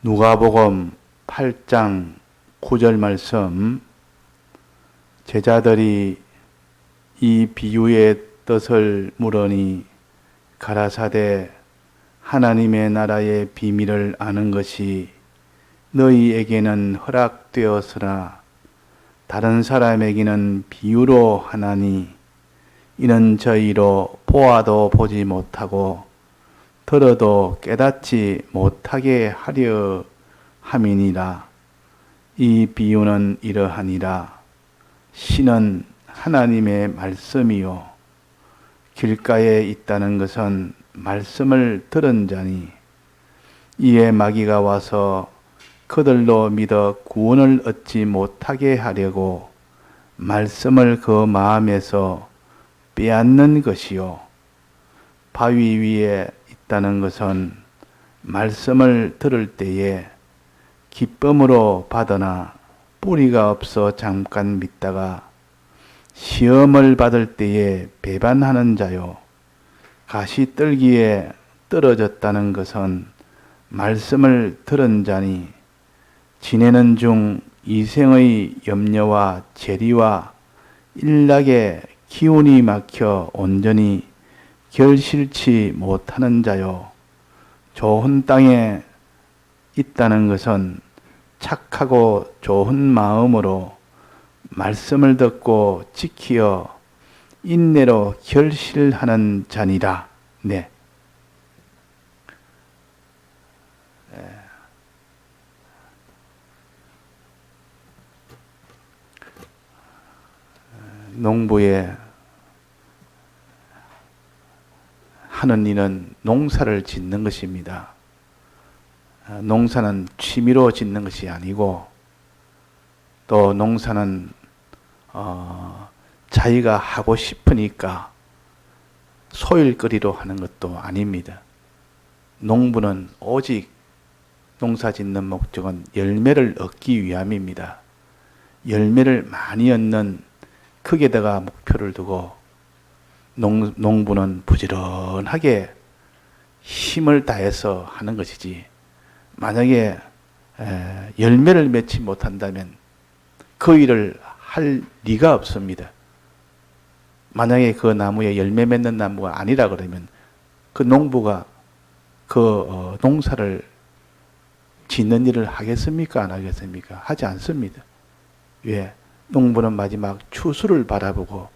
누가복음 8장 9절 말씀. 제자들이 이 비유의 뜻을 물으니 가라사대 하나님의 나라의 비밀을 아는 것이 너희에게는 허락되었으나 다른 사람에게는 비유로 하나니 이는 저희로 보아도 보지 못하고 들어도 깨닫지 못하게 하려 함이니라. 이 비유는 이러하니라. 신은 하나님의 말씀이요 길가에 있다는 것은 말씀을 들은 자니 이에 마귀가 와서 그들로 믿어 구원을 얻지 못하게 하려고 말씀을 그 마음에서 빼앗는 것이요 바위 위에 있다는 것은 말씀을 들을 때에 기쁨으로 받으나 뿌리가 없어 잠깐 믿다가 시험을 받을 때에 배반하는 자요 가시떨기에 떨어졌다는 것은 말씀을 들은 자니 지내는 중 이생의 염려와 재리와 일락에 기운이 막혀 온전히 결실치 못하는 자요 좋은 땅에 있다는 것은 착하고 좋은 마음으로 말씀을 듣고 지키어 인내로 결실하는 자니라. 네. 농부에 하는 일은 농사를 짓는 것입니다. 농사는 취미로 짓는 것이 아니고 또 농사는 자기가 하고 싶으니까 소일거리로 하는 것도 아닙니다. 농부는 오직 농사 짓는 목적은 열매를 얻기 위함입니다. 열매를 많이 얻는 크게다가 목표를 두고 농부는 부지런하게 힘을 다해서 하는 것이지 만약에 열매를 맺지 못한다면 그 일을 할 리가 없습니다. 만약에 그 나무에 열매 맺는 나무가 아니라 그러면 그 농부가 그 농사를 짓는 일을 하겠습니까? 안 하겠습니까? 하지 않습니다. 왜? 농부는 마지막 추수를 바라보고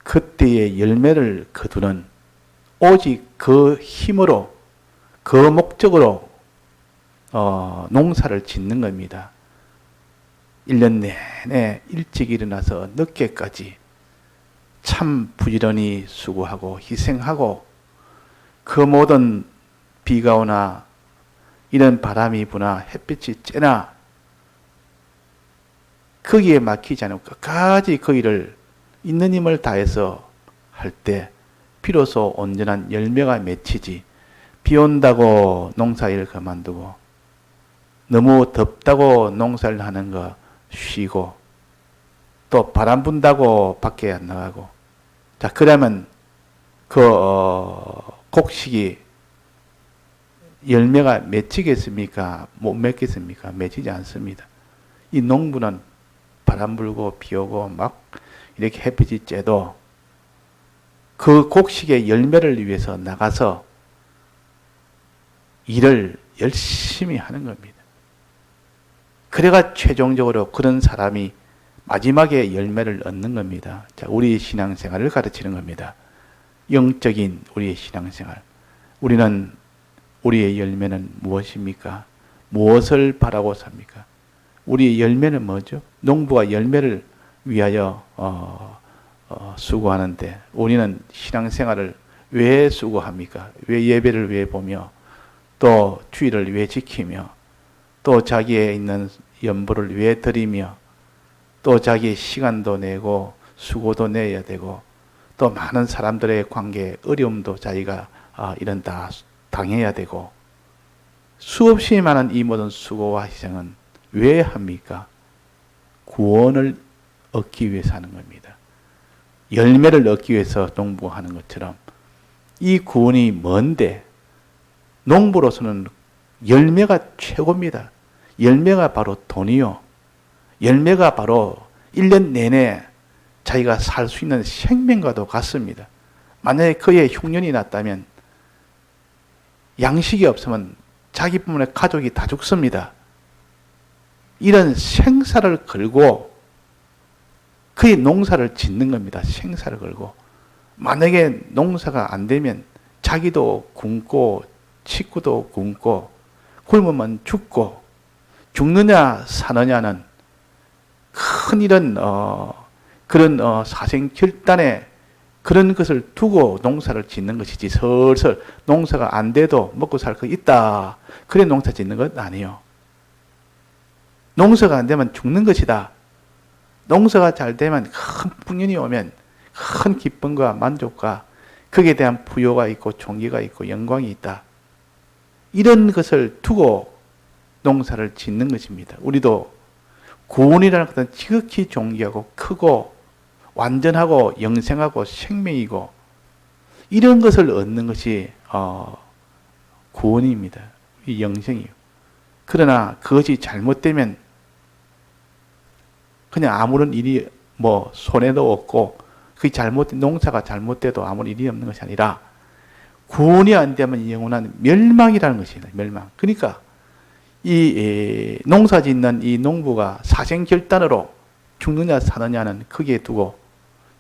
그때의 열매를 거두는 오직 그 힘으로 그 목적으로 농사를 짓는 겁니다. 1년 내내 일찍 일어나서 늦게까지 참 부지런히 수고하고 희생하고 그 모든 비가 오나 이런 바람이 부나 햇빛이 쬐나 거기에 막히지 않고 끝까지 그 일을 있는 힘을 다해서 할 때 비로소 온전한 열매가 맺히지 비 온다고 농사일을 그만두고 너무 덥다고 농사를 하는 거 쉬고 또 바람 분다고 밖에 안 나가고 자 그러면 그 곡식이 열매가 맺히겠습니까? 못 맺겠습니까? 맺히지 않습니다. 이 농부는 바람 불고 비 오고 막 이렇게 햇빛이 쬐도 그 곡식의 열매를 위해서 나가서 일을 열심히 하는 겁니다. 그래가 최종적으로 그런 사람이 마지막에 열매를 얻는 겁니다. 자, 우리의 신앙생활을 가르치는 겁니다. 영적인 우리의 신앙생활. 우리의 열매는 무엇입니까? 무엇을 바라고 삽니까? 우리의 열매는 뭐죠? 농부가 열매를 위하여 수고하는데 우리는 신앙생활을 왜 수고합니까? 왜 예배를 왜 보며 또 주의를 왜 지키며 또 자기의 있는 연보를 왜 드리며 또 자기의 시간도 내고 수고도 내야 되고 또 많은 사람들의 관계에 어려움도 자기가 이런 다 당해야 되고 수없이 많은 이 모든 수고와 희생은 왜 합니까? 구원을 얻기 위해서 하는 겁니다. 열매를 얻기 위해서 농부하는 것처럼 이 구원이 뭔데 농부로서는 열매가 최고입니다. 열매가 바로 돈이요. 열매가 바로 1년 내내 자기가 살 수 있는 생명과도 같습니다. 만약에 그의 흉년이 났다면 양식이 없으면 자기뿐만의 가족이 다 죽습니다. 이런 생사를 걸고 그의 농사를 짓는 겁니다. 생사를 걸고. 만약에 농사가 안 되면 자기도 굶고 식구도 굶고 굶으면 죽고 죽느냐 사느냐는 큰 이런 그런 사생결단에 그런 것을 두고 농사를 짓는 것이지 슬슬 농사가 안 돼도 먹고 살 거 있다. 그래 농사 짓는 건 아니에요. 농사가 안 되면 죽는 것이다. 농사가 잘 되면 큰 풍년이 오면 큰 기쁨과 만족과 거기에 대한 부요가 있고 존귀가 있고 영광이 있다. 이런 것을 두고 농사를 짓는 것입니다. 우리도 구원이라는 것은 지극히 존귀하고 크고 완전하고 영생하고 생명이고 이런 것을 얻는 것이 구원입니다. 이 영생이요. 그러나 그것이 잘못되면 그냥 아무런 일이 손해도 없고 그 농사가 잘못돼도 아무런 일이 없는 것이 아니라 구원이 안 되면 영원한 멸망이라는 것입니다. 멸망. 그러니까 이 농사 짓는 이 농부가 사생결단으로 죽느냐 사느냐는 크게 두고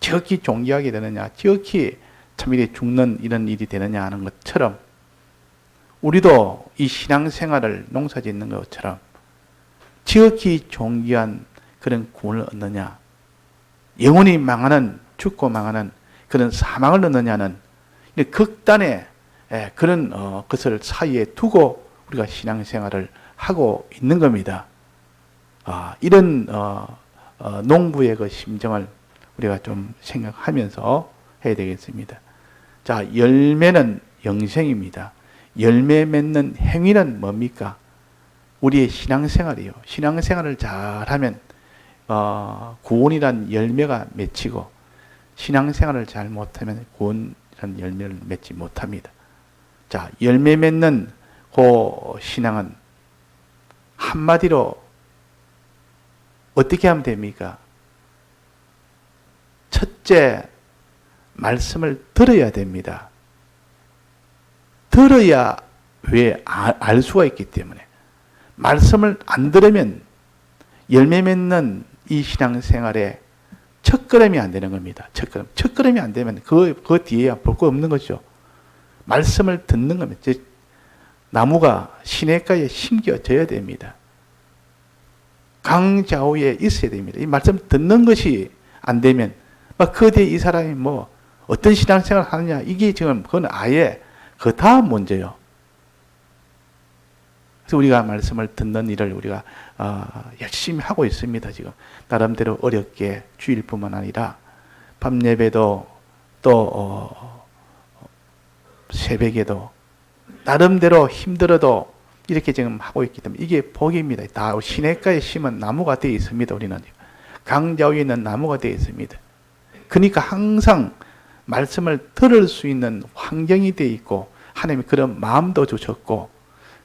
지극히 존귀하게 되느냐 지극히 참일이 죽는 이런 일이 되느냐 하는 것처럼 우리도 이 신앙생활을 농사 짓는 것처럼 지극히 존귀한 그런 구원을 얻느냐 영원히 망하는 죽고 망하는 그런 사망을 얻느냐는 극단의 그런 것을 사이에 두고 우리가 신앙생활을 하고 있는 겁니다. 이런 농부의 그 심정을 우리가 좀 생각하면서 해야 되겠습니다. 자, 열매는 영생입니다. 열매 맺는 행위는 뭡니까? 우리의 신앙생활이요. 신앙생활을 잘하면 구원이란 열매가 맺히고 신앙생활을 잘 못하면 구원이란 열매를 맺지 못합니다. 자, 열매 맺는 그 신앙은 한마디로 어떻게 하면 됩니까? 첫째, 말씀을 들어야 됩니다. 들어야 왜 알 수가 있기 때문에. 말씀을 안 들으면 열매 맺는 이 신앙생활에 첫걸음이 안 되는 겁니다. 첫걸음이 안 되면 그 뒤에 볼 거 없는 거죠. 말씀을 듣는 겁니다. 즉, 나무가 시냇가에 심겨져야 됩니다. 강좌우에 있어야 됩니다. 이 말씀 듣는 것이 안 되면 그 뒤에 이 사람이 어떤 신앙생활을 하느냐 이게 지금 그건 아예 그 다음 문제요. 그래서 우리가 말씀을 듣는 일을 우리가 열심히 하고 있습니다. 지금 나름대로 어렵게 주일뿐만 아니라 밤 예배도 또 새벽에도 나름대로 힘들어도 이렇게 지금 하고 있기 때문에 이게 복입니다. 다 시냇가에 심은 나무가 되어 있습니다. 우리는 강좌 위에 있는 나무가 되어 있습니다. 그러니까 항상 말씀을 들을 수 있는 환경이 되어 있고 하나님이 그런 마음도 주셨고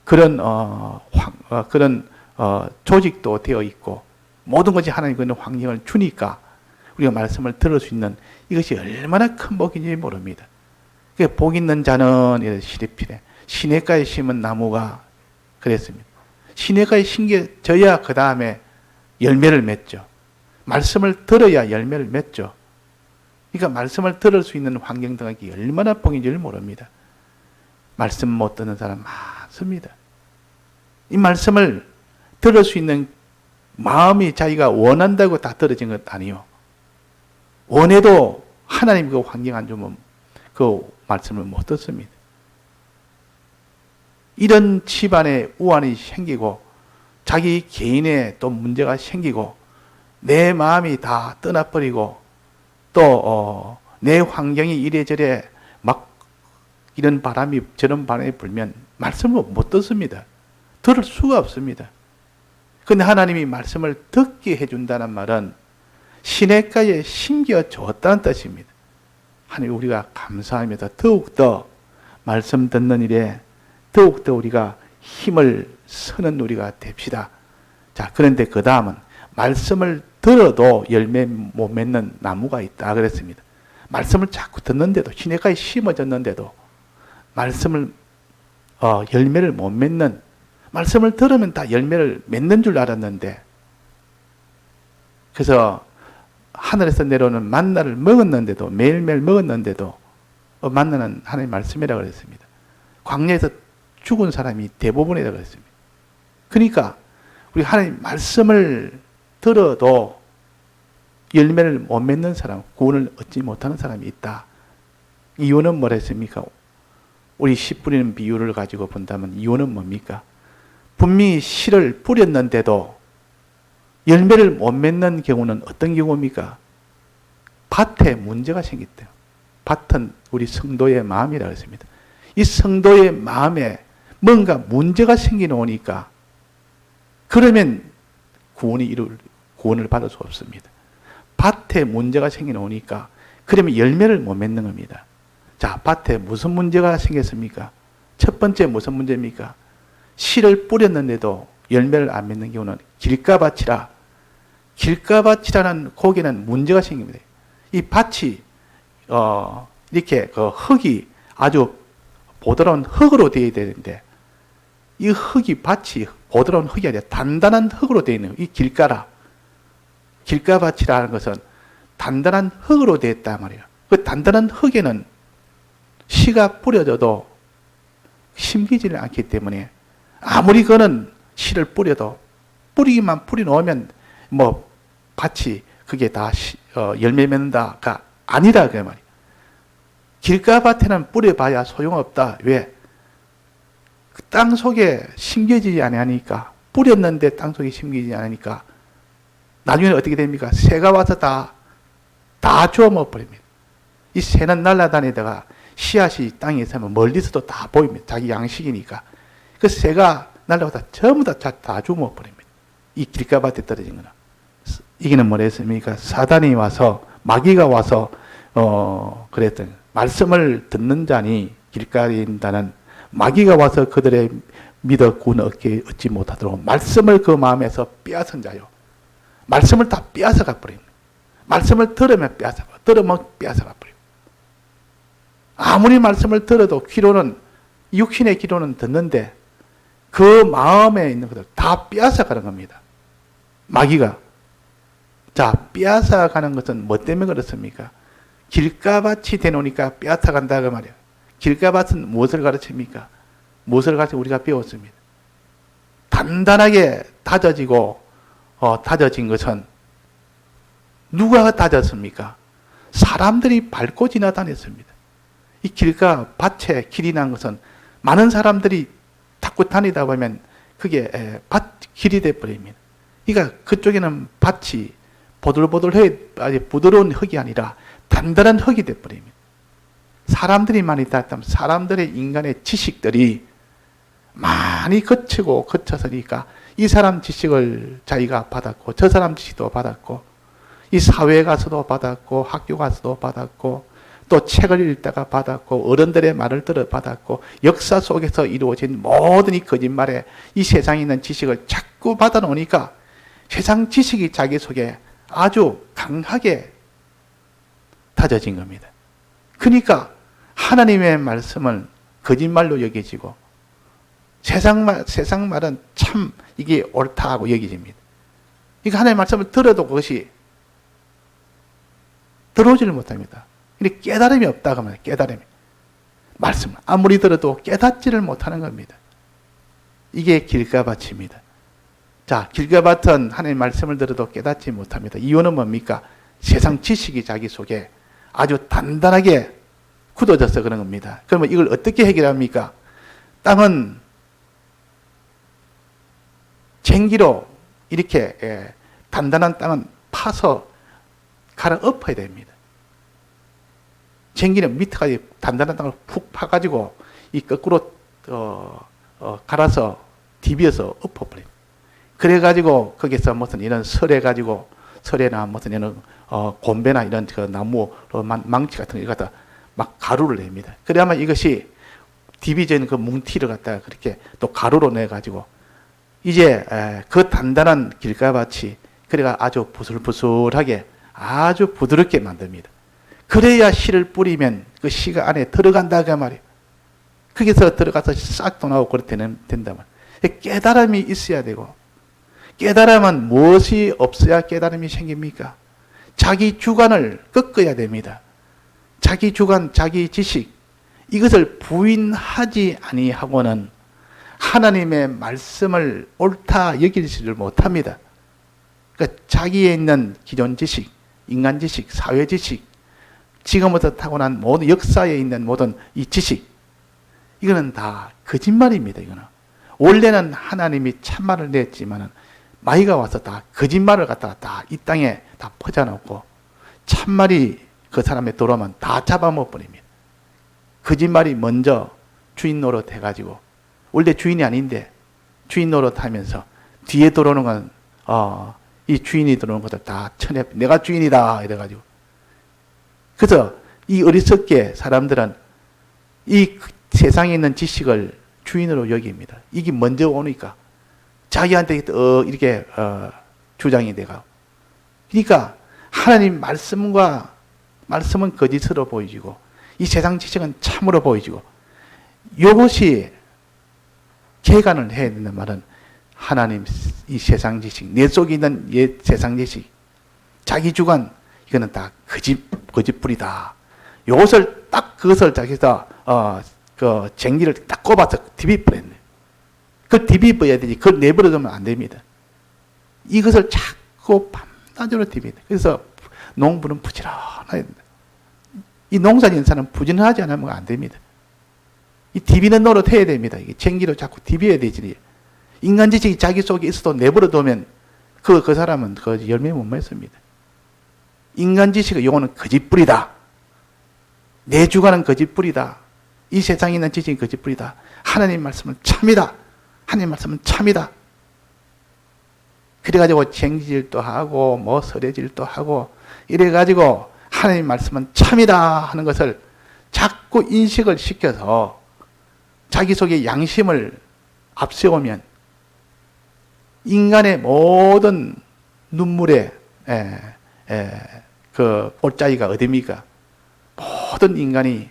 그런 조직도 되어 있고 모든 것이 하나님 그런 환경을 주니까 우리가 말씀을 들을 수 있는 이것이 얼마나 큰 복인지 모릅니다. 복 있는 자는 시리필에 시냇가에 심은 나무가 그랬습니다. 시냇가에 심겨져야 그 다음에 열매를 맺죠. 말씀을 들어야 열매를 맺죠. 그러니까 말씀을 들을 수 있는 환경 등이 얼마나 복인지를 모릅니다. 말씀 못 듣는 사람 많습니다. 이 말씀을 들을 수 있는 마음이 자기가 원한다고 다 떨어진 것 아니요. 원해도 하나님 그 환경 안 주면 그 말씀을 못 듣습니다. 이런 집안에 우환이 생기고 자기 개인에 또 문제가 생기고 내 마음이 다 떠나버리고 또 내 환경이 이래저래 막 이런 바람이 저런 바람이 불면 말씀을 못 듣습니다. 들을 수가 없습니다. 그런데 하나님이 말씀을 듣게 해준다는 말은 시냇가에 심겨졌다는 뜻입니다. 하나님 우리가 감사하면서 더욱더 말씀 듣는 일에 더욱더 우리가 힘을 쓰는 우리가 됩시다. 자, 그런데 그 다음은 말씀을 들어도 열매 못 맺는 나무가 있다 그랬습니다. 말씀을 자꾸 듣는데도, 시냇가에 심어졌는데도 말씀을 열매를 못 맺는, 말씀을 들으면 다 열매를 맺는 줄 알았는데, 그래서 하늘에서 내려오는 만나를 먹었는데도, 매일매일 먹었는데도 만나는 하나님의 말씀이라고 그랬습니다. 광야에서 죽은 사람이 대부분이라고 그랬습니다. 그러니까 우리 하나님 말씀을 들어도 열매를 못 맺는 사람, 구원을 얻지 못하는 사람이 있다. 이유는 뭐랬습니까? 우리 씨 뿌리는 비유를 가지고 본다면 이유는 뭡니까? 분명히 씨를 뿌렸는데도 열매를 못 맺는 경우는 어떤 경우입니까? 밭에 문제가 생겼대요. 밭은 우리 성도의 마음이라고 했습니다. 이 성도의 마음에 뭔가 문제가 생기놓으니까 그러면 구원을 받을 수 없습니다. 밭에 문제가 생겨놓으니까 그러면 열매를 못 맺는 겁니다. 자, 밭에 무슨 문제가 생겼습니까? 첫 번째 무슨 문제입니까? 씨를 뿌렸는데도 열매를 안 맺는 경우는 길가밭이라, 길가밭이라는 고기는 문제가 생깁니다. 이 밭이 이렇게 그 흙이 아주 보드라운 흙으로 되어야 되는데, 이 밭이 보드라운 흙이 아니라 단단한 흙으로 되어 있는 이 길가밭이라는 것은 단단한 흙으로 되어 있단 말이에요. 그 단단한 흙에는 씨가 뿌려져도 심기지를 않기 때문에 아무리 그는 씨를 뿌려도 뿌리기만 뿌려놓으면 뭐 밭이 그게 다 열매 맺는다가 아니라 그 말이에요. 길가밭에는 뿌려봐야 소용없다. 왜? 그 땅 속에 심겨지지 않으니까, 뿌렸는데 땅 속에 심겨지지 않으니까 나중에 어떻게 됩니까? 새가 와서 다 주워 먹어버립니다. 이 새는 날아다니다가 씨앗이 땅에 있으면 멀리서도 다 보입니다. 자기 양식이니까. 그 새가 날아와서 전부 다 주워 먹어버립니다. 이 길가밭에 떨어진 거는. 이게는 뭐랬습니까? 사단이 와서, 마귀가 와서 그랬던, 말씀을 듣는 자니 길가에 있다는 마귀가 와서 그들의 믿어 구원 얻지 못하도록 말씀을 그 마음에서 빼앗은 자요. 말씀을 다 빼앗아가 버립니다. 말씀을 들으면 빼앗아가 버립니다. 아무리 말씀을 들어도 귀로는, 육신의 귀로는 듣는데 그 마음에 있는 것을 다 빼앗아가는 겁니다. 마귀가. 자, 빼앗아가는 것은 뭐 때문에 그렇습니까? 길가밭이 되놓으니까 빼앗아간다 그 말이에요. 길가밭은 무엇을 가르칩니까? 무엇을 가르쳐 우리가 배웠습니다. 단단하게 다져진 것은 누가 다졌습니까? 사람들이 밟고 지나다녔습니다. 이 길가밭에 길이 난 것은 많은 사람들이 자꾸 다니다 보면 그게 길이 돼버립니다. 그러니까 그쪽에는 밭이 부드러운 흙이 아니라 단단한 흙이 돼버립니다. 사람들이 많이 닿았다면 사람들의 인간의 지식들이 많이 거쳐서니까 이 사람 지식을 자기가 받았고 저 사람 지식도 받았고 이 사회에 가서도 받았고 학교 가서도 받았고 또 책을 읽다가 받았고 어른들의 말을 들어 받았고 역사 속에서 이루어진 모든 이 거짓말에 이 세상에 있는 지식을 자꾸 받아놓으니까 세상 지식이 자기 속에 아주 강하게 다져진 겁니다. 그러니까 하나님의 말씀은 거짓말로 여겨지고 세상 말은 참 이게 옳다고 여겨집니다. 그러니까 하나님의 말씀을 들어도 그것이 들어오지를 못합니다. 근데 깨달음이 없다고 합니다. 깨달음이. 말씀을 아무리 들어도 깨닫지를 못하는 겁니다. 이게 길가밭입니다. 자, 길가밭은 하나님의 말씀을 들어도 깨닫지 못합니다. 이유는 뭡니까? 세상 지식이 자기 속에 아주 단단하게 굳어져서 그런 겁니다. 그러면 이걸 어떻게 해결합니까? 땅은 쟁기로 이렇게 단단한 땅은 파서 갈아엎어야 됩니다. 쟁기는 밑에까지 단단한 땅을 푹 파가지고 이 거꾸로 갈아서 디비어서 엎어버립니다. 그래가지고 거기서 무슨 이런 설에나 무슨 이런 곰배나 이런 그 나무 망치 같은 거 갖다 막 가루를 냅니다. 그래야만 이것이 디비전 그 뭉티를 갖다가 그렇게 또 가루로 내가지고 이제 그 단단한 길가밭이 그래가 아주 부슬부슬하게 아주 부드럽게 만듭니다. 그래야 씨를 뿌리면 그 씨가 안에 들어간다 그 말이에요. 거기서 들어가서 싹 도나오고 그렇게 된다 말이에요. 깨달음이 있어야 되고, 깨달음은 무엇이 없어야 깨달음이 생깁니까? 자기 주관을 꺾어야 됩니다. 자기 주관, 자기 지식, 이것을 부인하지 아니하고는 하나님의 말씀을 옳다 여기지를 못합니다. 그러니까 자기에 있는 기존 지식, 인간 지식, 사회 지식, 지금부터 타고난 모든 역사에 있는 모든 이 지식, 이거는 다 거짓말입니다. 이거는 원래는 하나님이 참말을 냈지만은 마귀가 와서 다 거짓말을 갖다가 다 이 땅에 다 퍼져놓고 참말이 그 사람의 들어오면 다 잡아먹어 버립니다. 거짓말이 먼저 주인 노릇 해가지고 원래 주인이 아닌데 주인 노릇 하면서 뒤에 들어오는 건 이 주인이 들어오는 것들 다 쳐내 내가 주인이다 이래가지고, 그래서 이 어리석게 사람들은 이 세상에 있는 지식을 주인으로 여깁니다. 이게 먼저 오니까 자기한테 이렇게 주장이 돼가. 그러니까 하나님 말씀은 거짓으로 보이지고 이 세상 지식은 참으로 보이지고, 이것이 개간을 해야 된단 말은 하나님 이 세상 지식, 내 속에 있는 세상 지식, 자기 주관, 이거는 다 거짓불이다. 이것을 딱 그것을 자기가 그 쟁기를 딱 꼽아서 디비버렸네. 그 디비버야 되지. 그걸 내버려두면 안 됩니다. 이것을 자꾸 밤낮으로 디비네. 그래서 농부는 부지런해야 된다. 이 농사짓는 사람은 부지런하지 않으면 안 됩니다. 이 디비는 노릇 해야 됩니다. 이게 쟁기로 자꾸 디비어야 되지. 인간 지식이 자기 속에 있어도 내버려두면 그 사람은 그 열매 못 맺습니다. 인간 지식은 요거는 거짓불이다. 내 주관은 거짓불이다. 이 세상에 있는 지식이 거짓불이다. 하나님 말씀은 참이다. 하나님 말씀은 참이다. 그래가지고 쟁질도 하고 뭐 서례질도 하고 이래가지고 하나님 말씀은 참이다 하는 것을 자꾸 인식을 시켜서 자기 속에 양심을 앞세우면 인간의 모든 눈물의 그 골짜기가 어디입니까? 모든 인간이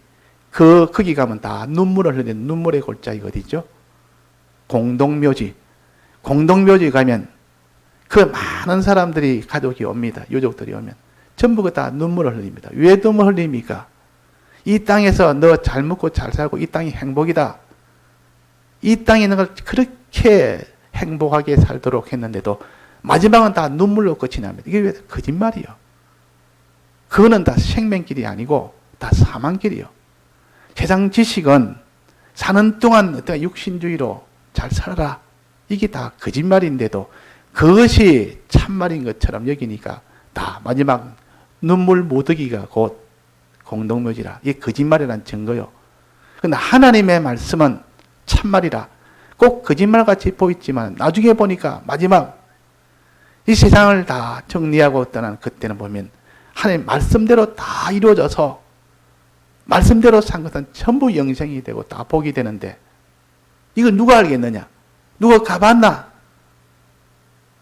거기 가면 다 눈물을 흘리는 눈물의 골짜기가 어디죠? 공동묘지. 공동묘지 가면 그 많은 사람들이 가족이 옵니다. 유족들이 오면 전부 다 눈물을 흘립니다. 왜 눈물을 흘립니까? 이 땅에서 너 잘 먹고 잘 살고 이 땅이 행복이다. 이 땅에 있는 걸 그렇게 행복하게 살도록 했는데도 마지막은 다 눈물로 끝이 납니다. 이게 왜 거짓말이요? 그거는 다 생명길이 아니고 다 사망길이요. 세상 지식은 사는 동안 어떤 육신주의로 잘 살아라. 이게 다 거짓말인데도 그것이 참말인 것처럼 여기니까 다 마지막 눈물 무더기가 곧 공동묘지라. 이게 거짓말이라는 증거요. 그런데 하나님의 말씀은 참말이라. 꼭 거짓말같이 보이지만 나중에 보니까 마지막 이 세상을 다 정리하고 떠난 그때는 보면 하나님 말씀대로 다 이루어져서 말씀대로 산 것은 전부 영생이 되고 다 복이 되는데 이거 누가 알겠느냐? 누가 가봤나?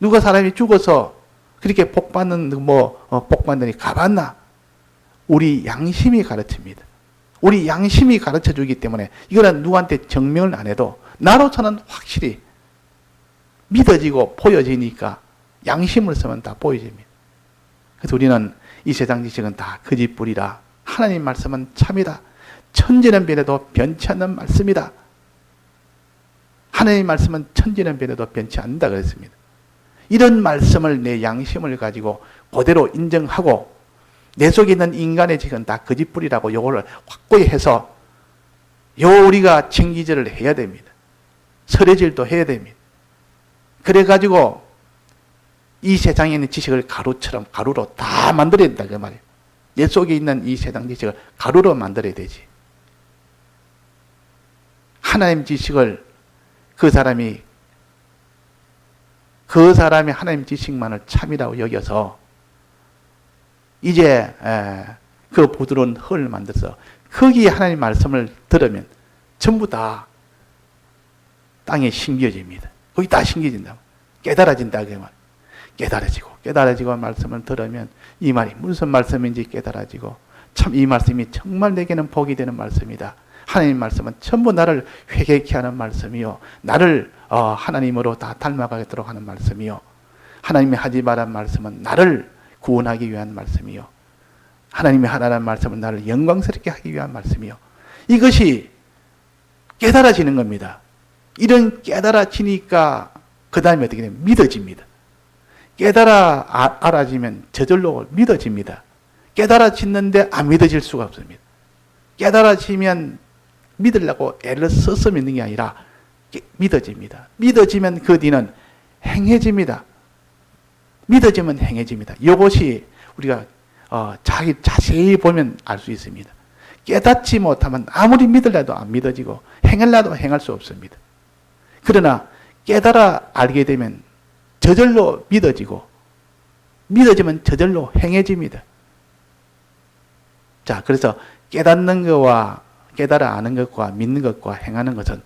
누가 사람이 죽어서 그렇게 복 받는 복 받느니 가봤나? 우리 양심이 가르칩니다. 우리 양심이 가르쳐 주기 때문에 이거는 누구한테 증명을 안 해도 나로서는 확실히 믿어지고 보여지니까 양심을 쓰면 다 보여집니다. 그래서 우리는 이 세상 지식은 다 거짓불이라. 하나님 말씀은 참이다. 천지는 변해도 변치 않는 말씀이다. 하나님 말씀은 천지는 변해도 변치 않는다 그랬습니다. 이런 말씀을 내 양심을 가지고 그대로 인정하고 내 속에 있는 인간의 지식은 다 거짓불이라고 요거를 확고히 해서 우리가 청기절을 해야 됩니다. 설해질도 해야 됩니다. 그래가지고 이 세상에 있는 지식을 가루처럼 가루로 다 만들어야 된다 그 말이에요. 내 속에 있는 이 세상 지식을 가루로 만들어야 되지. 하나님 지식을 그 사람이 하나님 지식만을 참이라고 여겨서 이제 그 부드러운 흙을 만들어서 거기에 하나님 말씀을 들으면 전부 다 땅에 심겨집니다. 거기 다 심겨진다. 깨달아진다. 그 말. 깨달아지고 말씀을 들으면 이 말이 무슨 말씀인지 깨달아지고 참 이 말씀이 정말 내게는 복이 되는 말씀이다. 하나님 말씀은 전부 나를 회개케 하는 말씀이요. 나를 하나님으로 다 닮아가도록 하는 말씀이요. 하나님이 하지 말란 말씀은 나를 구원하기 위한 말씀이요. 하나님이 하라는 말씀은 나를 영광스럽게 하기 위한 말씀이요. 이것이 깨달아지는 겁니다. 이런 깨달아지니까 그 다음에 어떻게 되면 믿어집니다. 알아지면 저절로 믿어집니다. 깨달아지는데 안 믿어질 수가 없습니다. 깨달아지면 믿으려고 애를 써서 믿는 게 아니라 믿어집니다. 믿어지면 그 뒤는 행해집니다. 믿어지면 행해집니다. 이것이 우리가 자세히 보면 알 수 있습니다. 깨닫지 못하면 아무리 믿으려도 안 믿어지고 행하려도 행할 수 없습니다. 그러나 깨달아 알게 되면 저절로 믿어지고 믿어지면 저절로 행해집니다. 자, 그래서 깨닫는 것과 깨달아 아는 것과 믿는 것과 행하는 것은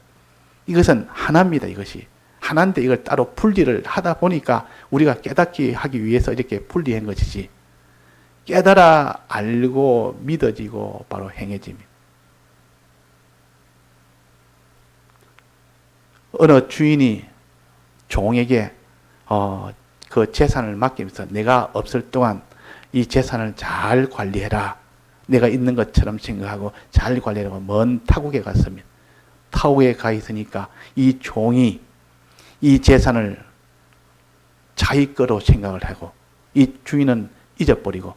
이것은 하나입니다. 이것이 하나인데 이걸 따로 분리를 하다 보니까 우리가 깨닫기 하기 위해서 이렇게 분리한 것이지 깨달아 알고 믿어지고 바로 행해집니다. 어느 주인이 종에게 그 재산을 맡기면서 내가 없을 동안 이 재산을 잘 관리해라. 내가 있는 것처럼 생각하고 잘 관리하라고 먼 타국에 갔습니다. 타국에 가 있으니까 이 종이 이 재산을 자기 거로 생각을 하고 이 주인은 잊어버리고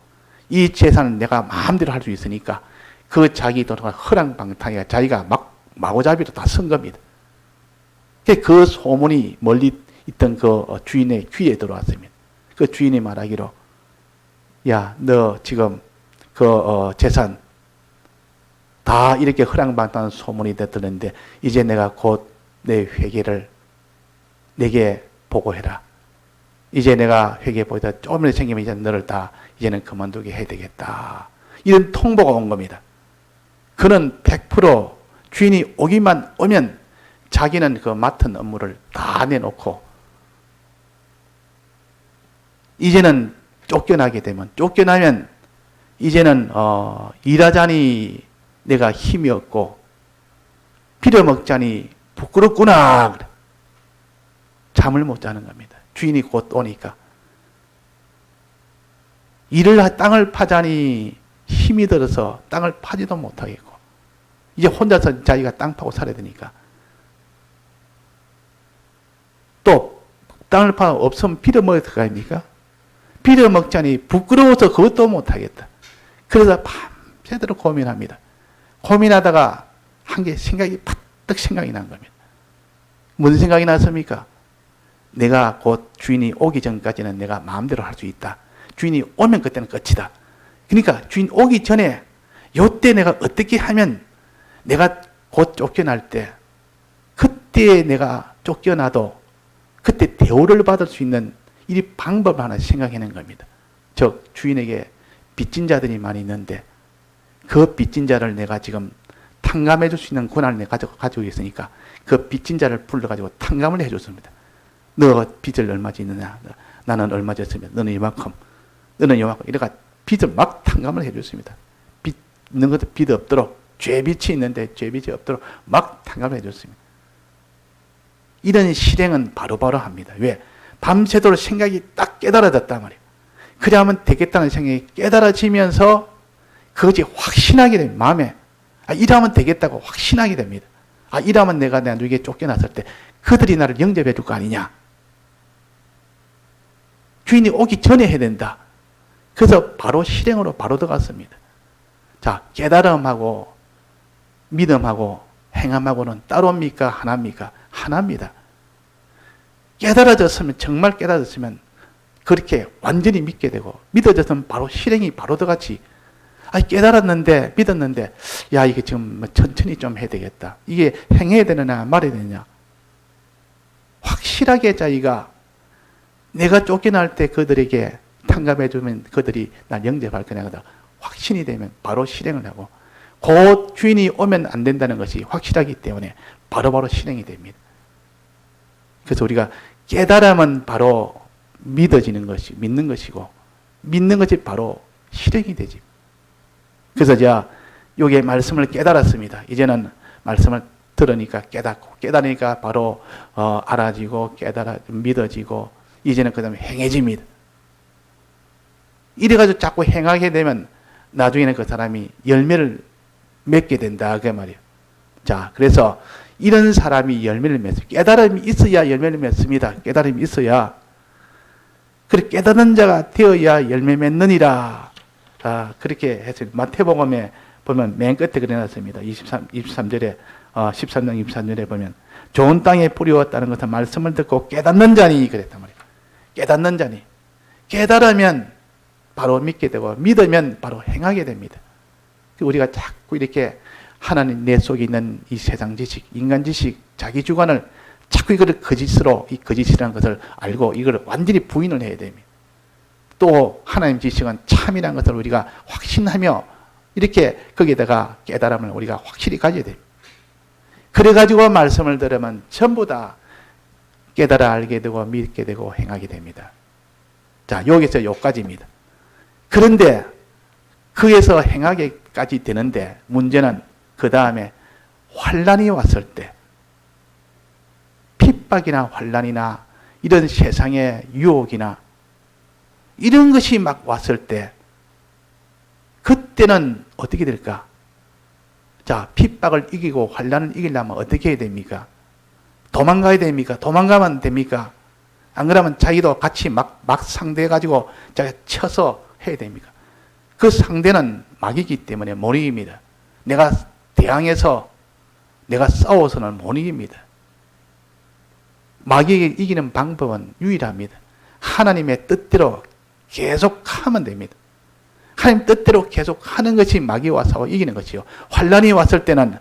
이 재산을 내가 마음대로 할 수 있으니까 그 자기 돈을 허랑방탕에 자기가 마구잡이로 다 쓴 겁니다. 그 소문이 멀리 있던 그 주인의 귀에 들어왔습니다. 그 주인이 말하기로 야, 너 지금 그 재산 다 이렇게 허랑방탕한 소문이 듣는데 이제 내가 곧 내 회개를 내게 보고해라. 이제 내가 회개 보이다 조금이라도 생기면 이제 너를 다 이제는 그만두게 해야 되겠다. 이런 통보가 온 겁니다. 그는 100% 주인이 오면 자기는 그 맡은 업무를 다 내놓고 이제는 쫓겨나면 이제는 일하자니 내가 힘이 없고 빌어먹자니 부끄럽구나. 잠을 못 자는 겁니다. 주인이 곧 오니까. 땅을 파자니 힘이 들어서 땅을 파지도 못하겠고 이제 혼자서 자기가 땅 파고 살아야 되니까 또 땅을 파 없으면 빌어먹을 거 아닙니까? 빌어먹자니 부끄러워서 그것도 못하겠다. 그래서 밤새도록 고민합니다. 고민하다가 한 개 생각이 난 겁니다. 무슨 생각이 났습니까? 내가 곧 주인이 오기 전까지는 내가 마음대로 할 수 있다. 주인이 오면 그때는 끝이다. 그러니까 주인 오기 전에 요때 내가 어떻게 하면 내가 곧 쫓겨날 때 그때 내가 쫓겨나도 그때 대우를 받을 수 있는 이 방법을 하나 생각해낸 겁니다. 즉 주인에게 빚진 자들이 많이 있는데 그 빚진 자를 내가 지금 탕감해 줄 수 있는 권한을 내가 가지고 있으니까 그 빚진 자를 불러가지고 탕감을 해줬습니다. 너 빚을 얼마 짓느냐? 나는 얼마 졌으면 너는 이만큼, 너는 이만큼. 이래가 빚을 막 탕감을 해줬습니다. 빚 있는 것도 빚 없도록 죄빚이 있는데 죄빚이 없도록 막 탕감을 해줬습니다. 이런 실행은 바로바로 합니다. 왜? 밤새도록 생각이 딱 깨달아졌단 말이에요. 그래 하면 되겠다는 생각이 깨달아지면서 그것이 확신하게 됩니다. 마음에. 이러면 되겠다고 확신하게 됩니다. 이러면 내가 누구에게 쫓겨났을 때 그들이 나를 영접해 줄 거 아니냐. 주인이 오기 전에 해야 된다. 그래서 바로 실행으로 바로 들어갔습니다. 자, 깨달음하고 믿음하고 행함하고는 따로입니까? 하나입니까? 하나입니다. 깨달아졌으면, 정말 깨달아졌으면 그렇게 완전히 믿게 되고 믿어졌으면 바로 실행이 바로 들어갔지. 깨달았는데 믿었는데 야 이게 지금 천천히 좀 해야 되겠다. 이게 행해야 되느냐 말해야 되느냐. 확실하게 자기가 내가 쫓겨날 때 그들에게 탕감해 주면 그들이 날 영접할 거냐. 확신이 되면 바로 실행을 하고 그 주인이 오면 안 된다는 것이 확실하기 때문에 바로바로 실행이 됩니다. 그래서 우리가 깨달으면 바로 믿어지는 것이, 믿는 것이고, 믿는 것이 바로 실행이 되지. 그래서 제가 여기에 말씀을 깨달았습니다. 이제는 말씀을 들으니까 깨닫고, 깨달으니까 바로 알아지고, 믿어지고, 이제는 그 다음에 행해집니다. 이래가지고 자꾸 행하게 되면 나중에는 그 사람이 열매를 맺게 된다. 그 말이에요. 자, 그래서 이런 사람이 열매를 맺습니다. 깨달음이 있어야 열매를 맺습니다. 깨달음이 있어야. 그래, 깨닫는 자가 되어야 열매 맺느니라. 그렇게 했어요. 마태복음에 보면 맨 끝에 그려놨습니다. 23절에, 13장 23절에 보면 좋은 땅에 뿌리웠다는 것은 말씀을 듣고 깨닫는 자니 그랬단 말이에요. 깨닫는 자니. 깨달으면 바로 믿게 되고 믿으면 바로 행하게 됩니다. 우리가 자꾸 이렇게 하나님 내 속에 있는 이 세상 지식, 인간 지식, 자기 주관을 자꾸 이거를 거짓으로, 이 거짓이라는 것을 알고 이걸 완전히 부인을 해야 됩니다. 또 하나님 지식은 참이라는 것을 우리가 확신하며 이렇게 거기에다가 깨달음을 우리가 확실히 가져야 됩니다. 그래가지고 말씀을 들으면 전부 다 깨달아 알게 되고 믿게 되고 행하게 됩니다. 자, 여기서 여기까지입니다. 그런데 거기에서 행하게까지 되는데 문제는 그 다음에 환난이 왔을 때, 핍박이나 환난이나 이런 세상의 유혹이나 이런 것이 막 왔을 때 그때는 어떻게 될까? 자, 핍박을 이기고 환난을 이기려면 어떻게 해야 됩니까? 도망가야 됩니까? 도망가면 됩니까? 안 그러면 자기도 같이 막 상대해가지고 자기가 쳐서 해야 됩니까? 그 상대는 마귀이기 때문에 못 이깁니다. 내가 대항해서 내가 싸워서는 못 이깁니다. 마귀에게 이기는 방법은 유일합니다. 하나님의 뜻대로 계속 하면 됩니다. 하나님 뜻대로 계속 하는 것이 마귀와 싸워 이기는 것이요. 환난이 왔을 때는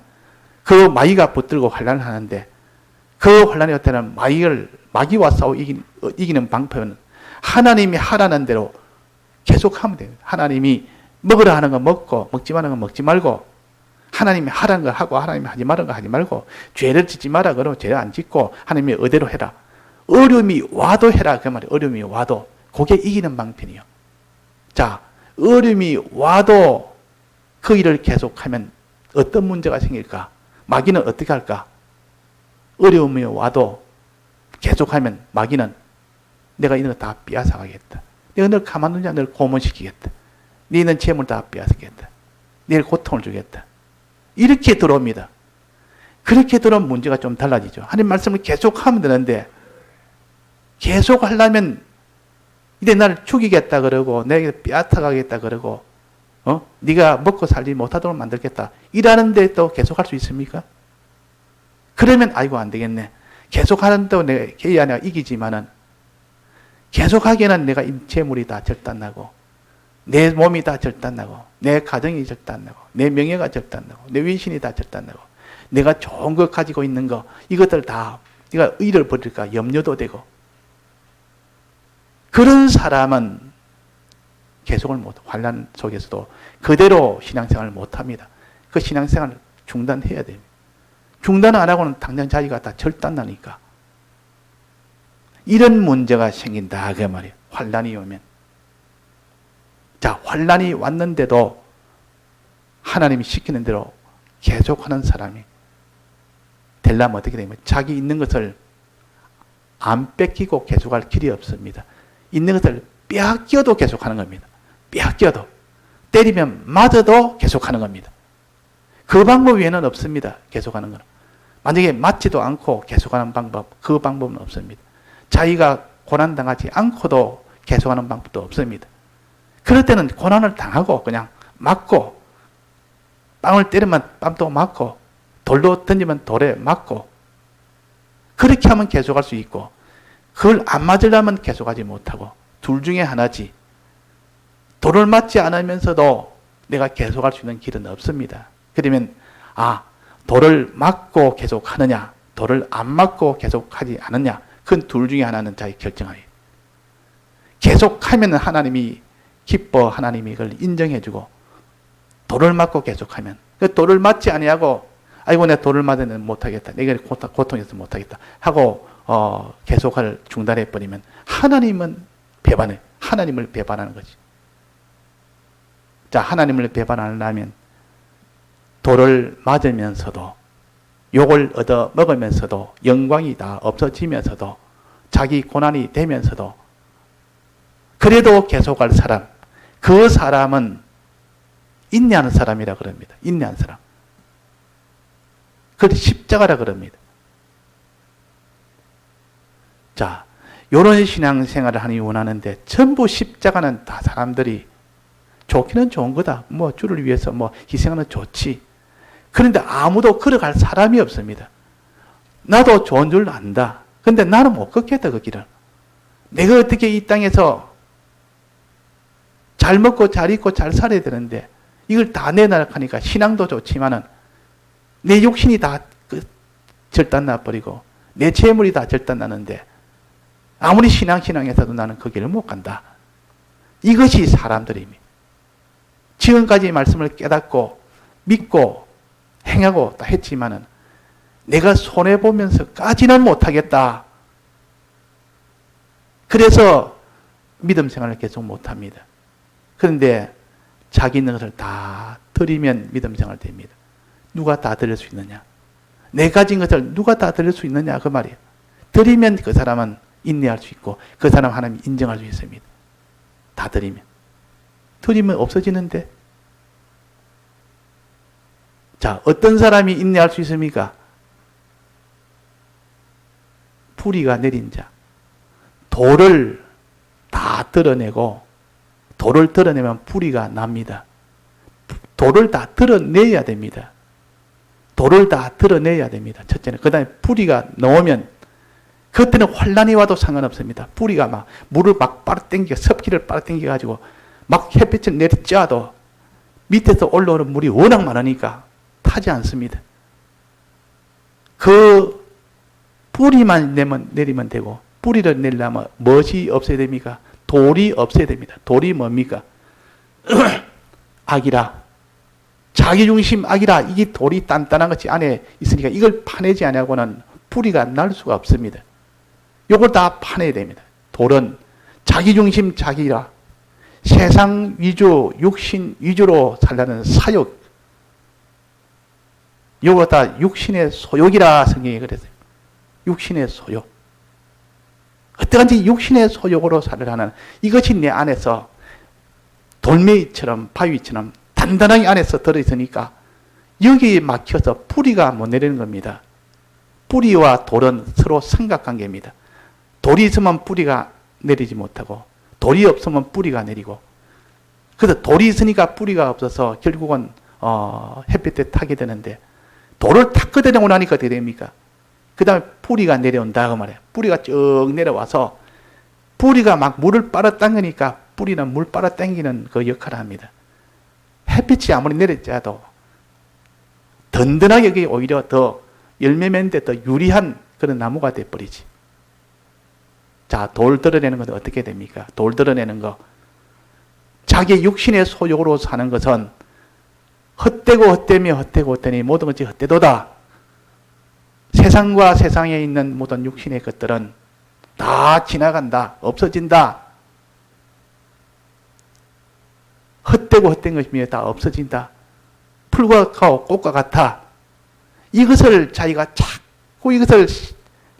그 마귀가 붙들고 환난을 하는데 그 환난이 왔을 때는 마귀와 싸워 이기는 방법은 하나님이 하라는 대로 계속 하면 됩니다. 하나님이 먹으라 하는 거 먹고 먹지 말라는 거 먹지 말고 하나님이 하라는 거 하고 하나님이 하지 말라는 거 하지 말고 죄를 짓지 마라 그러면 죄를 안 짓고 하나님이 의대로 해라. 어려움이 와도 해라 그 말이에요. 어려움이 와도 그게 이기는 방편이요. 자, 어려움이 와도 그 일을 계속하면 어떤 문제가 생길까? 마귀는 어떻게 할까? 어려움이 와도 계속하면 마귀는 내가 이런 거 다 빼앗아가겠다. 내가 널 가만두지 않아 널 고문시키겠다. 너는 재물 다 빼앗겠다. 내일 고통을 주겠다. 이렇게 들어옵니다. 그렇게 들어오면 문제가 좀 달라지죠. 하나님 말씀을 계속 하면 되는데 계속 하려면 이제 나를 죽이겠다 그러고 내게 빼앗아가겠다 그러고 네가 먹고 살지 못하도록 만들겠다. 이러는데 또 계속 할 수 있습니까? 그러면 아이고 안 되겠네. 계속 하는데도 내가 개야 내가 이기지만은 계속하기에는 내가 재물이 다 절단나고 내 몸이 다 절단나고 내 가정이 절단나고 내 명예가 절단나고 내 위신이 다 절단나고 내가 좋은 거 가지고 있는 거 이것들 다 네가 잃어버릴까 염려도 되고 그런 사람은 계속을 못 환난 속에서도 그대로 신앙생활을 못합니다. 그 신앙생활을 중단해야 됩니다. 중단 안 하고는 당장 자기가 다 절단나니까 이런 문제가 생긴다 그 말이에요. 환난이 오면. 자, 환난이 왔는데도 하나님이 시키는 대로 계속하는 사람이 되려면 어떻게 되냐면 자기 있는 것을 안 뺏기고 계속할 길이 없습니다. 있는 것을 빼앗겨도 계속하는 겁니다. 빼앗겨도 때리면 맞아도 계속하는 겁니다. 그 방법 외에는 없습니다. 계속하는 건. 만약에 맞지도 않고 계속하는 방법, 그 방법은 없습니다. 자기가 고난당하지 않고도 계속하는 방법도 없습니다. 그럴 때는 고난을 당하고 그냥 맞고 빵을 때리면 빵도 맞고 돌로 던지면 돌에 맞고 그렇게 하면 계속할 수 있고 그걸 안 맞으려면 계속하지 못하고 둘 중에 하나지. 돌을 맞지 않으면서도 내가 계속할 수 있는 길은 없습니다. 그러면 돌을 맞고 계속하느냐 돌을 안 맞고 계속하지 않느냐 그건 둘 중에 하나는 자기 결정하기. 계속하면 하나님이 기뻐 하나님이 이걸 인정해주고 돌을 맞고 계속하면 그 돌을 맞지 아니하고 아이고 내가 돌을 맞으면 못하겠다. 내가 고통해서 못하겠다. 하고 계속을 중단해 버리면 하나님은 배반해. 하나님을 배반하는 거지. 자, 하나님을 배반하려면 돌을 맞으면서도 욕을 얻어 먹으면서도 영광이 다 없어지면서도 자기 고난이 되면서도 그래도 계속할 사람, 그 사람은 인내하는 사람이라 그럽니다. 인내하는 사람. 그걸 십자가라 그럽니다. 자, 요런 신앙생활을 하니 원하는데 전부 십자가는 다 사람들이 좋기는 좋은 거다. 뭐 주를 위해서 뭐 희생하는 좋지. 그런데 아무도 걸어갈 사람이 없습니다. 나도 좋은 줄 안다. 근데 나는 못 걷겠다, 그 길을. 내가 어떻게 이 땅에서 잘 먹고 잘 입고 잘 살아야 되는데 이걸 다 내놔가니까 신앙도 좋지만은 내 욕심이 다 절단나 버리고 내 재물이 다 절단나는데 아무리 신앙해서도 나는 그 길을 못 간다. 이것이 사람들입니다. 지금까지 말씀을 깨닫고 믿고 행하고 다 했지만은 내가 손해보면서까지는 못하겠다. 그래서 믿음 생활을 계속 못합니다. 그런데 자기 있는 것을 다 드리면 믿음 생활 됩니다. 누가 다 드릴 수 있느냐? 내 가진 것을 누가 다 드릴 수 있느냐? 그 말이에요. 드리면 그 사람은 인내할 수 있고 그 사람 하나님 인정할 수 있습니다. 다 드리면. 드리면 없어지는데. 자, 어떤 사람이 인내할 수 있습니까? 뿌리가 내린 자. 돌을 다 드러내고 돌을 드러내면 뿌리가 납니다. 돌을 다 드러내야 됩니다. 돌을 다 드러내야 됩니다. 첫째는. 그 다음에 뿌리가 나오면 그때는 환란이 와도 상관없습니다. 뿌리가 막 물을 막 빨아당겨 섭기를 빨아당겨 가지고 막 햇빛을 내리쬐도 밑에서 올라오는 물이 워낙 많으니까 타지 않습니다. 그 뿌리만 내리면 되고 뿌리를 내려면 무엇이 없어야 됩니까? 돌이 없어야 됩니다. 돌이 뭡니까? 악이라. 자기중심 악이라. 이게 돌이 단단한 것이 안에 있으니까 이걸 파내지 않으고는 뿌리가 날 수가 없습니다. 이걸 다 파내야 됩니다. 돌은 자기중심 자기라. 세상 위주, 육신 위주로 살라는 사욕. 이거 다 육신의 소욕이라 성경이 그랬어요. 육신의 소욕. 어떠한지 육신의 소욕으로 살으라는 이것이 내 안에서 돌멩이처럼 바위처럼 단단하게 안에서 들어있으니까 여기에 막혀서 뿌리가 못 내리는 겁니다. 뿌리와 돌은 서로 삼각관계입니다. 돌이 있으면 뿌리가 내리지 못하고 돌이 없으면 뿌리가 내리고 그래서 돌이 있으니까 뿌리가 없어서 결국은 햇빛에 타게 되는데 돌을 탁 걷어내고 나니까 어떻게 됩니까? 그 다음에 뿌리가 내려온다 그 말이에요. 뿌리가 쭉 내려와서 뿌리가 막 물을 빨아당기니까 뿌리는 물 빨아당기는 그 역할을 합니다. 햇빛이 아무리 내렸자도 든든하게 여기 오히려 더 열매 맺는데 더 유리한 그런 나무가 돼버리지. 자, 돌 드러내는 건 어떻게 됩니까? 돌 드러내는 거. 자기 육신의 소욕으로 사는 것은 헛되고 헛되며 헛되고 헛되니 모든 것이 헛되도다. 세상과 세상에 있는 모든 육신의 것들은 다 지나간다. 없어진다. 헛되고 헛된 것이며 다 없어진다. 풀과 같고 꽃과 같아. 이것을 자기가 자꾸 이것을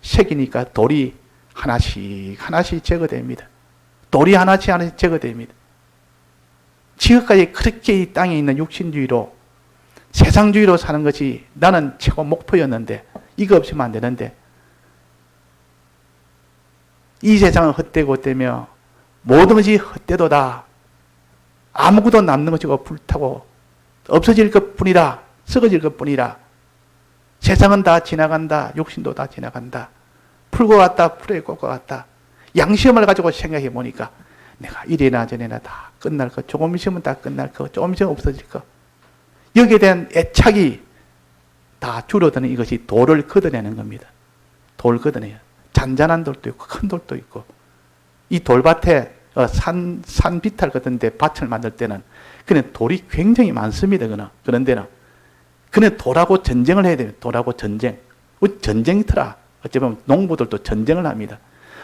새기니까 돌이 하나씩 하나씩 제거됩니다. 돌이 하나씩 제거됩니다. 지금까지 그렇게 이 땅에 있는 육신주의로 세상주의로 사는 것이 나는 최고 목표였는데 이거 없으면 안 되는데 이 세상은 헛되고 헛되며 모든 것이 헛되도다. 아무것도 남는 것이 불타고 없어질 것뿐이라. 썩어질 것뿐이라. 세상은 다 지나간다. 욕심도 다 지나간다. 풀과 같다. 풀의 꽃과 같다. 양심을 가지고 생각해 보니까 내가 이래나 저래나 다 끝날 것. 조금 있으면 다 끝날 것. 조금 있으면 없어질 것. 여기에 대한 애착이 다 줄어드는 이것이 돌을 걷어내는 겁니다. 돌 걷어내요. 잔잔한 돌도 있고 큰 돌도 있고 이 돌밭에 산 비탈 같은데 밭을 만들 때는 그냥 돌이 굉장히 많습니다. 그런 데는 그는 돌하고 전쟁을 해야 돼요. 돌하고 전쟁. 전쟁터라. 어찌 보면 농부들도 전쟁을 합니다.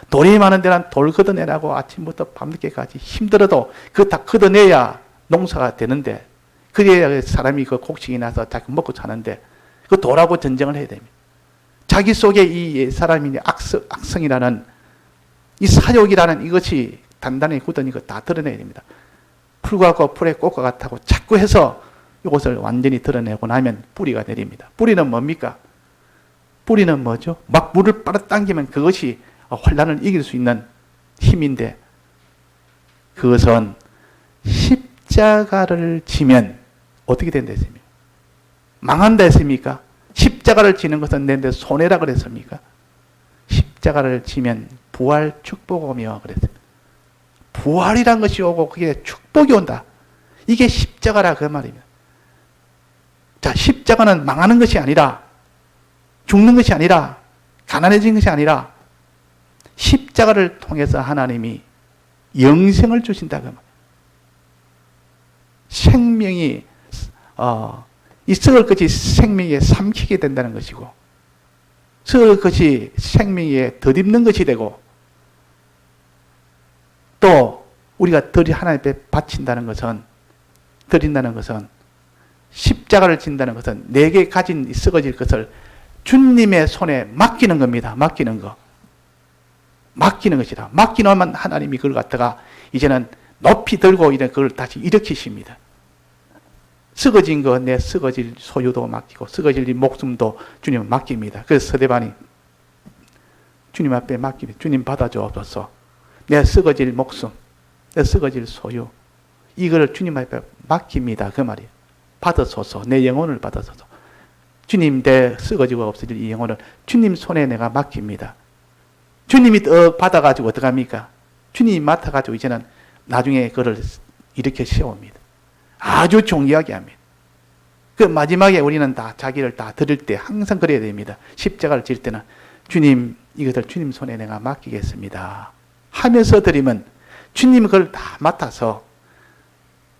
돌이 많은 데는 돌 걷어내라고 아침부터 밤늦게까지 힘들어도 그거 다 걷어내야 농사가 되는데, 그래야 사람이 그 곡식이 나서 자꾸 먹고 사는데, 그 돌하고 전쟁을 해야 됩니다. 자기 속에 이 사람이 악성이라는, 이 사욕이라는 이것이 단단히 굳은 이거 다 드러내야 됩니다. 풀과 같고 풀의 꽃과 같다고 자꾸 해서 이것을 완전히 드러내고 나면 뿌리가 내립니다. 뿌리는 뭡니까? 뿌리는 뭐죠? 막 물을 빨아당기면 그것이 환란을 이길 수 있는 힘인데, 그것은 십자가를 지면 어떻게 된다 했습니까? 망한다 했습니까? 십자가를 지는 것은 내 손해라 그랬습니까? 십자가를 지면 부활 축복 오며 그랬습니다. 부활이란 것이 오고 그게 축복이 온다. 이게 십자가라 그 말입니다. 자, 십자가는 망하는 것이 아니라, 죽는 것이 아니라, 가난해진 것이 아니라, 십자가를 통해서 하나님이 영생을 주신다 그 말. 생명이 이 썩을 것이 생명에 삼키게 된다는 것이고, 썩을 것이 생명에 덧입는 것이 되고, 또 우리가 하나님 앞에 바친다는 것은, 드린다는 것은, 십자가를 진다는 것은 내게 가진 썩어질 것을 주님의 손에 맡기는 겁니다. 맡기는 거. 맡기는 것이다. 맡기놓으면 하나님이 그걸 갖다가 이제는 높이 들고 그걸 다시 일으키십니다. 썩어진 거, 내 썩어질 소유도 맡기고, 썩어질 목숨도 주님 맡깁니다. 그래서 서대반이 주님 앞에 맡깁니다. 주님 받아주옵소서. 내 썩어질 목숨, 내 썩어질 소유, 이걸 주님 앞에 맡깁니다. 그 말이에요. 받으소서. 내 영혼을 받으소서. 주님, 내 썩어지고 없어질 이 영혼을 주님 손에 내가 맡깁니다. 주님이 받아가지고 어떡합니까? 주님이 맡아가지고 이제는 나중에 그를 일으켜 세웁니다. 아주 존귀하게 합니다. 그 마지막에 우리는 다 자기를 다 드릴 때 항상 그래야 됩니다. 십자가를 질 때는 주님, 이것을 주님 손에 내가 맡기겠습니다 하면서 드리면 주님이 그걸 다 맡아서,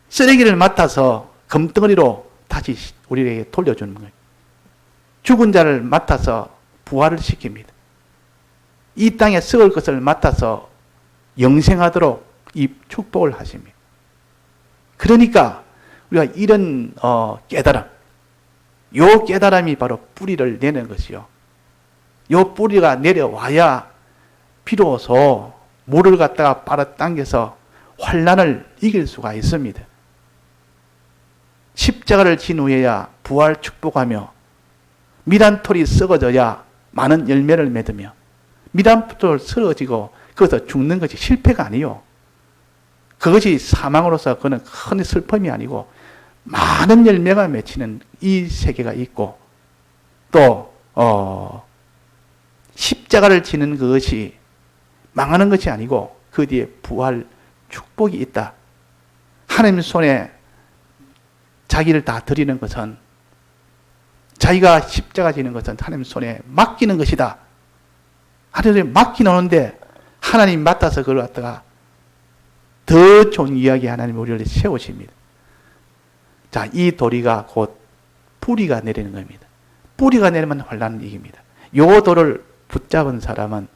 쓰레기를 맡아서 금덩어리로 다시 우리에게 돌려주는 거예요. 죽은 자를 맡아서 부활을 시킵니다. 이 땅에 썩을 것을 맡아서 영생하도록 이 축복을 하십니다. 그러니까 우리가 이런 깨달음, 요 깨달음이 바로 뿌리를 내는 것이요. 요 뿌리가 내려와야 비로소 물을 갖다가 빨아당겨서 환난을 이길 수가 있습니다. 십자가를 진 후에야 부활 축복하며, 미란톨이 썩어져야 많은 열매를 맺으며, 미란톨 쓰러지고 거기서 죽는 것이 실패가 아니요. 그것이 사망으로서 그는 큰 슬픔이 아니고 많은 열매가 맺히는 이 세계가 있고, 또 십자가를 지는 그것이 망하는 것이 아니고 그 뒤에 부활 축복이 있다. 하나님 손에 자기를 다 드리는 것은, 자기가 십자가 지는 것은 하나님 손에 맡기는 것이다. 하나님에 맡기놓는데 하나님 맡아서 그걸 갖다가 더 존귀하게 하나님 우리를 세우십니다. 자, 이 도리가 곧 뿌리가 내리는 겁니다. 뿌리가 내리면 환난을 이깁니다. 요 돌을 붙잡은 사람은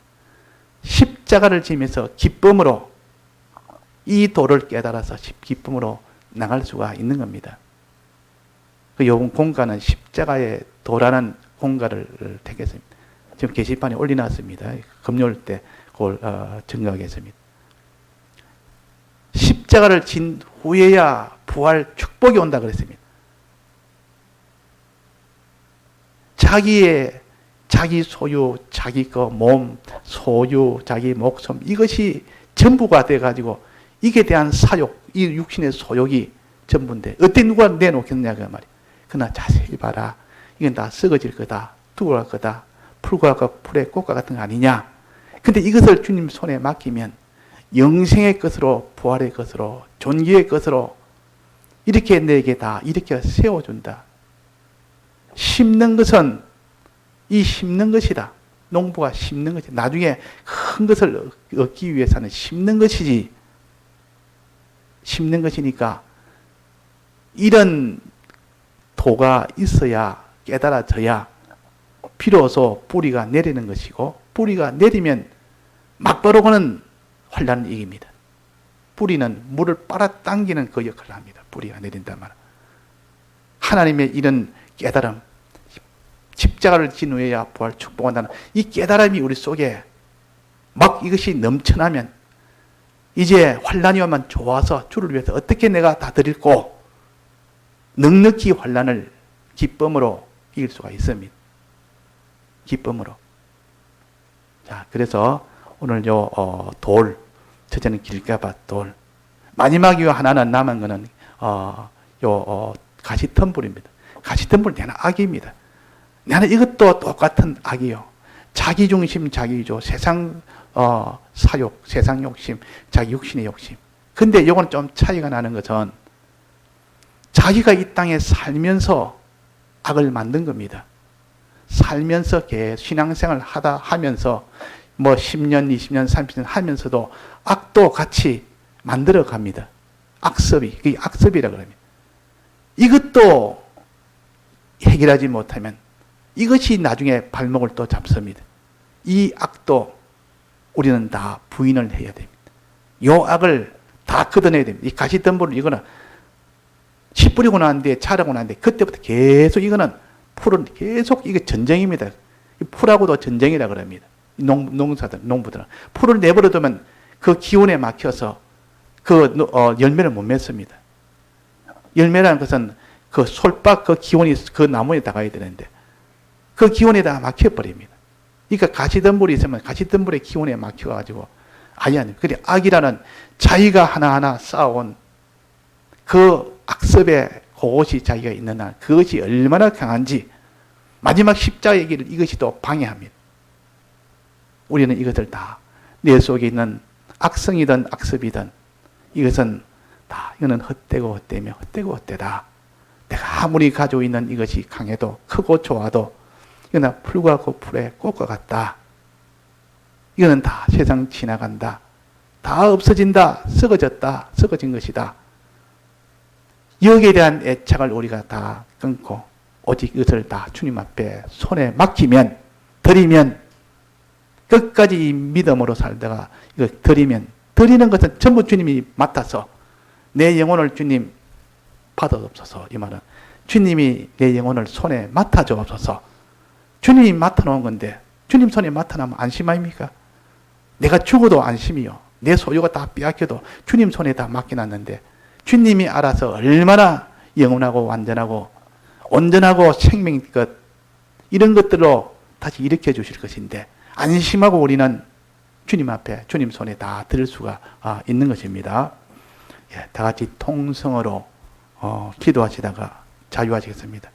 십자가를 지면서 기쁨으로, 이 도를 깨달아서 기쁨으로 나갈 수가 있는 겁니다. 그 요 공간은 십자가의 도라는 공간을 택했습니다. 지금 게시판에 올려놨습니다. 금요일 때 그걸 증거하겠습니다. 십자가를 진 후에야 부활 축복이 온다 그랬습니다. 자기 소유, 자기 거 몸, 소유, 자기 목숨, 이것이 전부가 돼가지고 이게 대한 사욕, 이 육신의 소욕이 전부인데 어떻게 누가 내놓겠느냐 그 말이에요. 그러나 자세히 봐라. 이건 다 썩어질 거다. 두고 갈 거다. 풀과 같고 풀의 꽃과 같은 거 아니냐. 근데 이것을 주님 손에 맡기면 영생의 것으로, 부활의 것으로, 존귀의 것으로 이렇게 내게 다 이렇게 세워준다. 심는 것은 이 심는 것이다. 농부가 심는 것이, 나중에 큰 것을 얻기 위해서는 심는 것이지. 심는 것이니까 이런 도가 있어야 깨달아져야 비로소 뿌리가 내리는 것이고, 뿌리가 내리면 막바로 가는 환란을 이깁니다. 뿌리는 물을 빨아당기는 그 역할을 합니다. 뿌리가 내린단 말이에요. 하나님의 이런 깨달음, 십자가를 진 후에야 부활 축복한다는 이 깨달음이 우리 속에 막 이것이 넘쳐나면 이제 환란이 오면 좋아서 주를 위해서 어떻게 내가 다 드리고 넉넉히 환란을 기쁨으로 이길 수가 있습니다. 기쁨으로. 자, 그래서 오늘 돌, 첫째는 길가밭 돌. 마지막이요 하나는 남은 거는 가시덤불입니다. 가시덤불 내는 악입니다. 나는 이것도 똑같은 악이요. 자기중심, 자기주의, 세상 사욕, 세상 욕심, 자기 육신의 욕심. 근데 이건 좀 차이가 나는 것은 자기가 이 땅에 살면서 악을 만든 겁니다. 살면서 신앙생활을 하면서 뭐 10년, 20년, 30년 하면서도 악도 같이 만들어 갑니다. 악습이, 그게 악습이라고 합니다. 이것도 해결하지 못하면 이것이 나중에 발목을 또 잡습니다. 이 악도 우리는 다 부인을 해야 됩니다. 이 악을 다 걷어내야 됩니다. 이 가시덤불을 이거는 씨 뿌리고 난 뒤에 자라고 난 뒤에 그때부터 계속 이거는 풀은 계속 이게 전쟁입니다. 풀하고도 전쟁이라 그럽니다. 농사들, 농부들은. 풀을 내버려두면 그 기온에 막혀서 그 열매를 못 맺습니다. 열매라는 것은 그 솔박 그 기온이 그 나무에 닿아야 되는데 그 기온에다가 막혀버립니다. 그러니까 가시덤불이 있으면 가시덤불의 기온에 막혀가지고 아예 안 돼요. 그래 악이라는 자기가 하나하나 쌓아온 그 악습의 그것이 자기가 있는 한 그것이 얼마나 강한지 마지막 십자가의 길을 이것이 또 방해합니다. 우리는 이것을 다 내 속에 있는 악성이든 악습이든 이것은 다 이거는 헛되고 헛되며 헛되고 헛되다. 내가 아무리 가지고 있는 이것이 강해도 크고 좋아도 이거는 풀과 그 풀의 꽃과 같다. 이거는 다 세상 지나간다. 다 없어진다. 썩어졌다. 썩어진 것이다. 여기에 대한 애착을 우리가 다 끊고 오직 이것을 다 주님 앞에 손에 맡기면 드리면 끝까지 이 믿음으로 살다가 이거 드리면 드리는 것은 전부 주님이 맡아서 내 영혼을 주님 받아옵소서. 이 말은 주님이 내 영혼을 손에 맡아주옵소서. 주님이 맡아놓은 건데 주님 손에 맡아놓으면 안심 아닙니까? 내가 죽어도 안심이요. 내 소유가 다 빼앗겨도 주님 손에 다 맡겨놨는데 주님이 알아서 얼마나 영원하고 완전하고 온전하고 생명인 것 이런 것들로 다시 일으켜 주실 것인데 안심하고 우리는 주님 앞에 주님 손에 다 드릴 수가 있는 것입니다. 예, 다 같이 통성으로 기도하시다가 자유하시겠습니다.